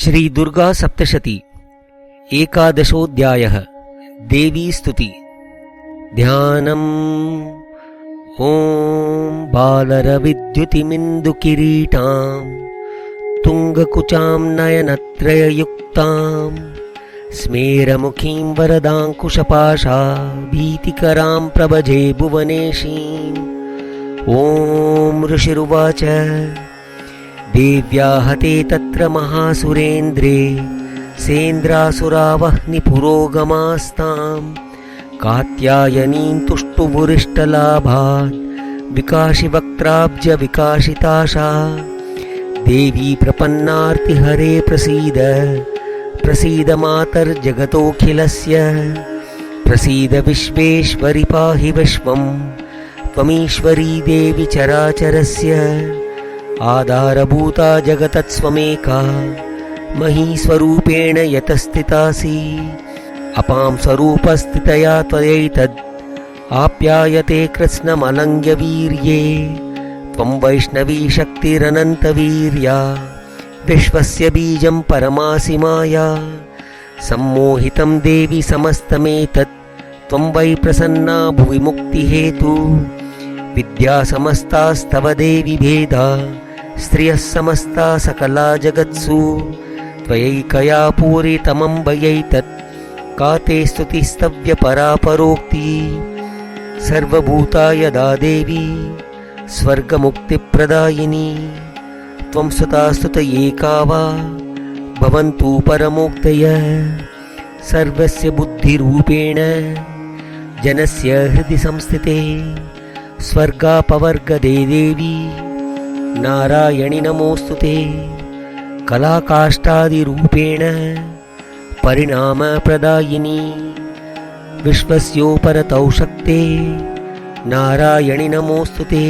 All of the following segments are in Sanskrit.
श्री दुर्गा सप्तशती एकादशोऽध्यायः। देवी स्तुति। ध्यानम्। ॐ बालरविद्युतिमिन्दुकिरीटां तुङ्गकुचां नयनत्रययुक्तां स्मेरमुखीं वरदाङ्कुशपाशा भीतिकरां प्रभजे भुवनेशीम्। ॐ ऋषिरुवाच देव्या हते तत्र महासुरेन्द्रे सेन्द्रासुरावह्निपुरोगमास्तां कात्यायनीं तुष्टुवुरिष्टलाभात् विकाशिवक्त्राब्जविकाशिताशा देवी प्रपन्नार्तिहरे प्रसीद प्रसीद मातर्जगतोऽखिलस्य प्रसीद विश्वेश्वरि पाहि विश्वं त्वमीश्वरी देवी चराचरस्य आधारभूता जगतत्स्वमेका महीस्वरूपेण यतस्थितासि अपां स्वरूपस्थितया त्वयैतद् आप्यायते कृत्स्नमलङ्घ्यवीर्ये त्वं वैष्णवी शक्तिरनन्तवीर्या विश्वस्य बीजं परमासि माया सम्मोहितं देवि समस्तमेतत् त्वं वै प्रसन्ना भुवि मुक्तिहेतु विद्या समस्तास्तव देवि भेदा स्त्रियः समस्ता सकला जगत्सु त्वयैकया पूरितमम्बयैतत् का ते स्तुतिस्तव्यपरापरोक्ति सर्वभूता यदा देवी स्वर्गमुक्तिप्रदायिनी त्वं स्तुतास्तुतये का वा भवन्तु परमोक्तयः सर्वस्य बुद्धिरूपेण जनस्य हृदि संस्थिते स्वर्गापवर्गदे देवी नारायणि नमोऽस्तुते कलाकाष्ठादिरूपेण परिणामप्रदायिनी विश्वस्योपरतौ शक्ते नारायणि नमोऽस्तुते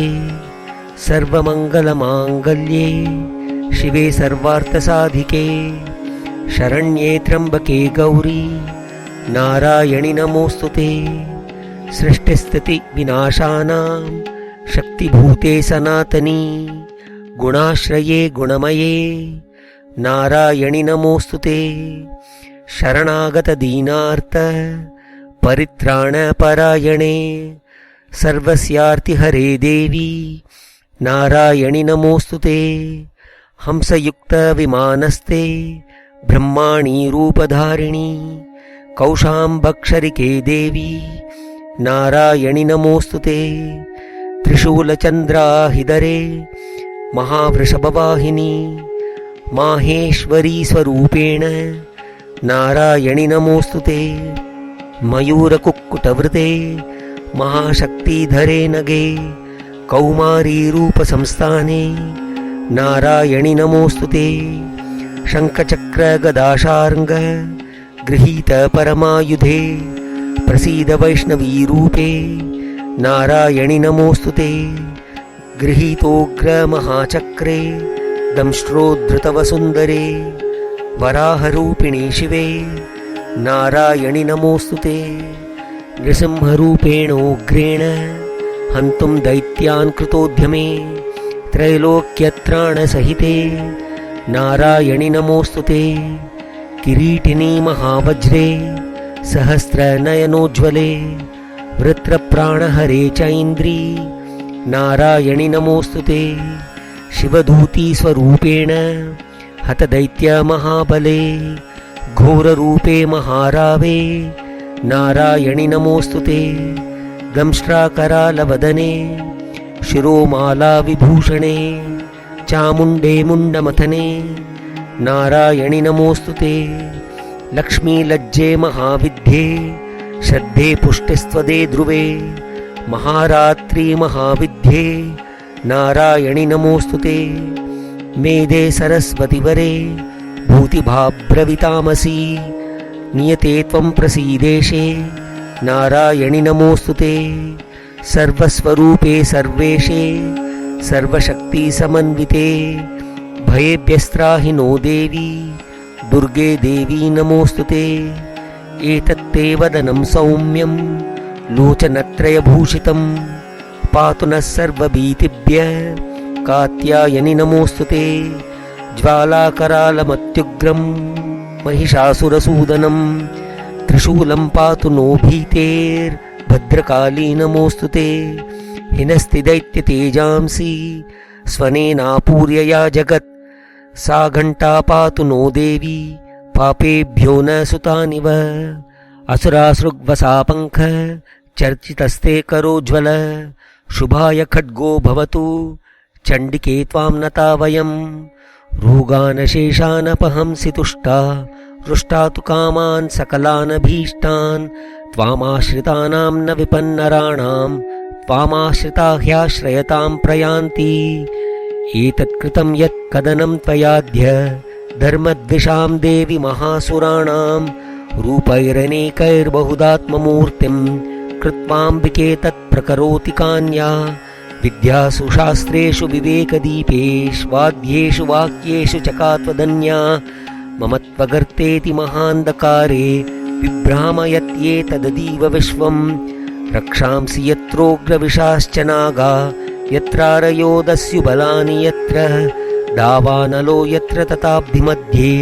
सर्वमङ्गलमाङ्गल्ये शिवे सर्वार्थसाधिके शरण्ये त्र्यम्बके गौरी नारायणि नमोऽस्तुते सृष्टिस्थितिविनाशानां शक्तिभूते सनातनी गुणाश्रये गुणमये नारायणि नमोऽस्तुते शरणागतदीनार्त परित्राणपरायणे सर्वस्यार्तिहरे देवी नारायणि नमोऽस्तुते हंसयुक्तविमानस्ते ब्रह्माणि रूपधारिणी कौशाम्बक्षरिके देवी नारायणि नमोऽस्तुते त्रिशूलचन्द्राहिधरे महावृषभवाहिनी माहेश्वरी स्वरूपेण नारायणि नमोऽस्तुते मयूरकुक्कुटवृते महाशक्तिधरे नगे कौमारी रूपसंस्थाने नारायणि नमोऽस्तुते शङ्खचक्रगदाशार्ङ्ग गृहीत परमायुधे प्रसीद वैष्णवीरूपे नारायणि नमोऽस्तुते गृहीतोग्रमहाचक्रे दंष्ट्रोद्धृतवसुन्दरे वराहरूपिणे शिवे नारायणि नमोऽस्तुते नृसिंहरूपेणोग्रेण हन्तुं दैत्यान् कृतोद्यमे त्रैलोक्यत्राणसहिते नारायणि नमोऽस्तुते किरीटिनी महावज्रे सहस्रनयनोज्ज्वले वृत्रप्राणहरे चैन्द्री नारायणि नमोऽस्तुते शिवधूतीस्वरूपेण हतदैत्यमहाबले घोररूपे महारावे नारायणि नमोऽस्तुते दंष्ट्राकरालवदने शिरोमालाविभूषणे चामुण्डे मुण्डमथने नारायणि नमोऽस्तुते लक्ष्मीलज्जे महाविद्ये श्रद्धे पुष्टिस्त्वदे ध्रुवे महारात्रि महाविद्ये नारायणि नमोऽस्तुते मेधे सरस्वतिवरे भूतिभाभ्रवितामसि नियते त्वं प्रसीदेशे नारायणि नमोऽस्तुते सर्वस्वरूपे सर्वेशे सर्वशक्तिसमन्विते भयेभ्यस्त्राहि नो देवी दुर्गे देवी नमोऽस्तुते एतत्ते वदनं सौम्यं लोचनत्रयभूषितं पातु नः सर्वभीतिभ्यः कात्यायनि नमोऽस्तुते ज्वालाकरालमत्युग्रं महिषासुरसूदनं त्रिशूलं पातु नो भीतेर्भद्रकाली नमोऽस्तु ते हिनस्ति दैत्यतेजांसि स्वनेनापूर्यया जगत् सा घण्टा पातु नो देवी पापेभ्यो न सुतानिव असुरासृग्वसापङ्ख चर्चितस्ते करोज्ज्वल शुभाय खड्गो भवतु चण्डिके त्वां नता वयं रोगानशेषानपहंसि तुष्टा रुष्टा तु कामान् सकलानभीष्टान् त्वामाश्रितानां न विपन्नराणां त्वामाश्रिता ह्याश्रयतां प्रयान्ति एतत्कृतं यत् कदनं त्वयाद्य धर्मद्विषां देवि महासुराणां रूपैरनेकैर्बहुदात्ममूर्तिं कृत्वाम्बिके तत्प्रकरोति कान्या विद्यासु शास्त्रेषु विवेकदीपेष्वाद्येषु वाक्येषु चकात्वदन्या मम त्वगर्तेति महान्धकारे बिभ्रामयत्येतदतीव विश्वं रक्षांसि यत्रोग्रविशाश्च नागा यत्रारयोदस्युबलानि यत्र दावानलो यत्र तथाब्धिमध्ये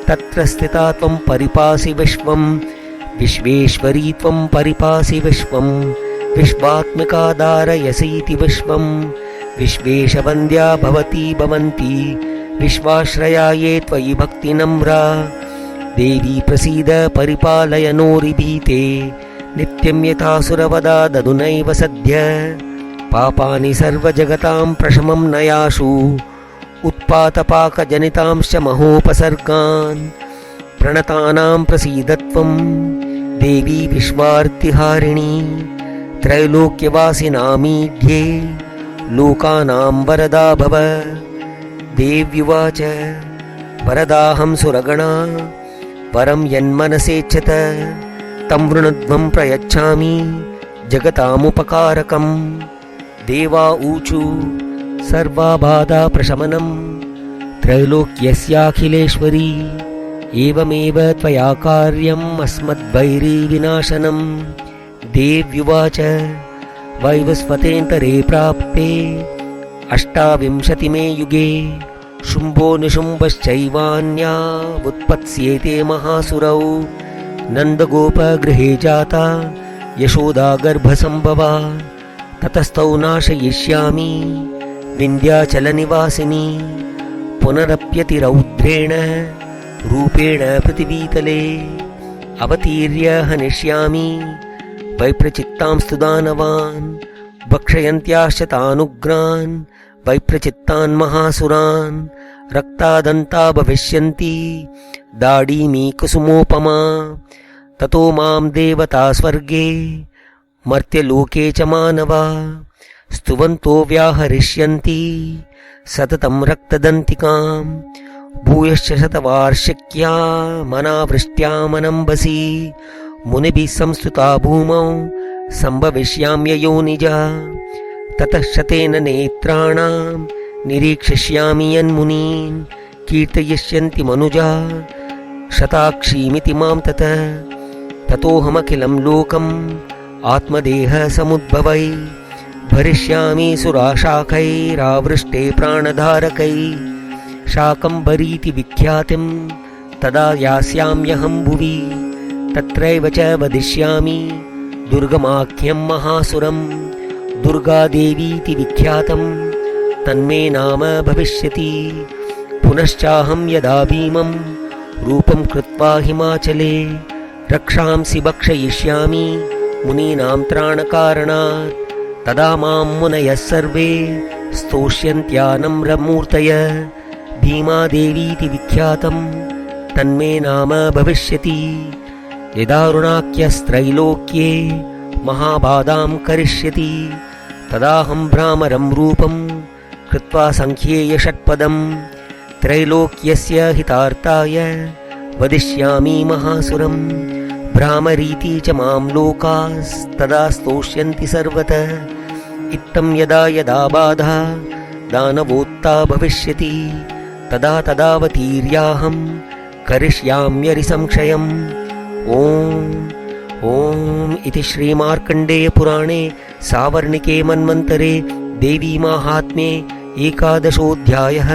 तत्र स्थिता त्वं परिपासि विश्वं विश्वेश्वरी त्वं परिपासि विश्वं विश्वात्मिका धारयसीति विश्वं विश्वेशवन्द्या भवती भवन्ति विश्वाश्रया ये त्वयि भक्तिनम्रा देवी प्रसीद परिपालय नोरिभीते नित्यं यथासुरवदा ददुनैव सद्य पापानि सर्वजगतां प्रशमं नयाशु उत्पातपाकजनितांश्च महोपसर्गान् प्रणतानां प्रसीदत्वं देवी विश्वार्तिहारिणी त्रैलोक्यवासिनामीढ्ये लोकानां वरदा भव देव्युवाच वरदाहं सुरगणा वरं यन्मनसेच्छत तं वृणध्वं प्रयच्छामि जगतामुपकारकम् देवा ऊचु सर्वाबाधाप्रशमनं त्रैलोक्यस्याखिलेश्वरी एवमेव त्वया कार्यम् अस्मद्वैरीविनाशनम् देव्युवाच वैवस्वतेऽन्तरे प्राप्ते 28मे युगे शुम्भो निशुम्भश्चैवान्या उत्पत्स्येते महासुरौ नन्दगोपगृहे जाता यशोदा गर्भसम्भवा ततस्तौ नाशयिष्यामि विन्ध्याचलनिवासिनी पुनरप्यतिरौद्रेण रूपेण पृथिवीतले अवतीर्य हनिष्यामि वैप्रचित्तांस्तु दानवान् भक्षयन्त्याश्च तानुग्रान् वैप्रचित्तान् महासुरान् रक्तादन्ता भविष्यन्ति दाडीमी कुसुमोपमा ततो मां देवता स्वर्गे मर्त्यलोके च मानवा स्तुवन्तो व्याहरिष्यन्ति सततं रक्तदन्तिकां भूयश्च शतवार्षिक्या मनावृष्ट्यामनम्बसि मुनिभिः संस्तुता भूमौ सम्भविष्याम्ययोनिजा ततः शतेन नेत्राणां निरीक्षिष्यामि यन्मुनीन् कीर्तयिष्यन्ति मनुजा शताक्षीमिति मां ततोऽहमखिलं लोकम् आत्मदेहसमुद्भवै भरिष्यामि सुराशाखैरावृष्टे प्राणधारकै शाकम्भरीति विख्यातिं तदा यास्याम्यहं भुवि तत्रैव च वदिष्यामि दुर्गमाख्यं महासुरं दुर्गादेवीति विख्यातं तन्मे नाम भविष्यति पुनश्चाहं यदा भीमं रूपं कृत्वा हिमाचले रक्षांसि भक्षयिष्यामि मुनीनां त्राणकारणात् तदा मां मुनयः सर्वे स्तोष्यन्त्यानम्रमूर्तय भीमादेवीति विख्यातं तन्मे नाम भविष्यति यदारुणाख्यस्त्रैलोक्ये महाबाधां करिष्यति तदाहं भ्रामरं रूपं कृत्वा सङ्ख्येय षट्पदं त्रैलोक्यस्य हितार्थाय वदिष्यामि महासुरं भ्रामरीति च मां लोकास्तदा स्तोष्यन्ति सर्वतः इत्थं यदा यदा बाधा दानवोत्ता भविष्यति तदा तदावतीर्याहं करिष्याम्यरिसंक्षयम् ॐ इति श्रीमार्कण्डेयपुराणे सावर्णिके मन्वन्तरे देवी माहात्म्ये 11 अध्यायः।